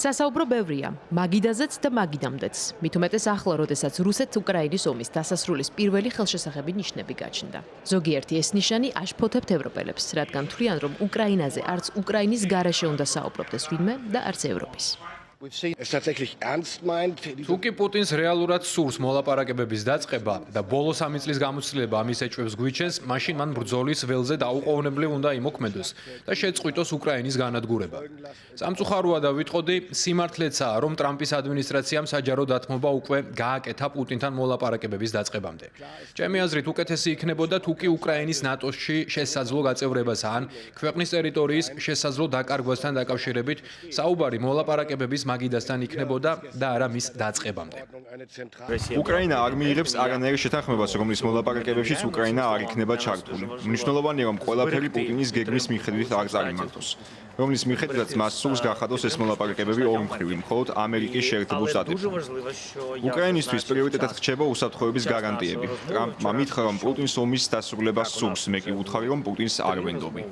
სასაუბრო ბევრია, მაგიდაზეც და მაგიდამდეც. მით უმეტეს ახლა, როდესაც რუსეთ-უკრაინის ომის დასასრულის პირველი ხელშესახები ნიშნები გაჩნდა. ზოგიერთი ეს ნიშანი აშფოთებთ ევროპელებს, რადგან თვლიან, რომ უკრაინაზე არც უკრაინის გარეშე უნდა საუბრობდეს ვინმე და არც ევროპის. თუკი პუტინს რეალურად სურს მოლაპარაკებების დაწყება და ბოლო 3 წლის გამოცდილება ამის ეჭვებს გვიჩენს, მაშინ მან ბრძოლის ველზე დაუყოვნებლივ უნდა იმოქმედოს და შეწყვიტოს უკრაინის განადგურება. სამწუხაროა და ვიტყოდი, სიმართლეცაა, რომ ტრამპის ადმინისტრაციამ საჯარო დათმობა უკვე გააკეთა პუტინთან მოლაპარაკებების დაწყებამდე. ჩემი აზრით, უკეთესი იქნებოდა თუკი უკრაინის ნატოში შესაძლო გაწევრებას ან ქვეყნის ტერიტორიის შესაძლო დაკარგვასთან დაკავშირებით საუბარი მოლაპარაკებების მაგიდასთან იქნებოდა და არა მის დაწყებამდე. უკრაინა არ მიიღებს არანაირ შეთანხმებას, რომლის მოლაპარაკებებშიც უკრაინა არ იქნება ჩართული. მნიშვნელოვანია, რომ ყველაფერი პუტინის გეგმის მიხედვით არ წარიმართოს, რომლის მიხედვითაც მას სურს გახადოს ეს მოლაპარაკებები ორმხრივი, მხოლოდ ამერიკის შეერთებულ შტატებში. უკრაინისთვის პრიორიტეტად რჩება უსაფრთხოების გარანტიები. ტრამპმა მითხრა, რომ პუტინს ომის დასრულებას სურს, მე კი ვუთხარი, რომ პუტინს არ ვენდობი.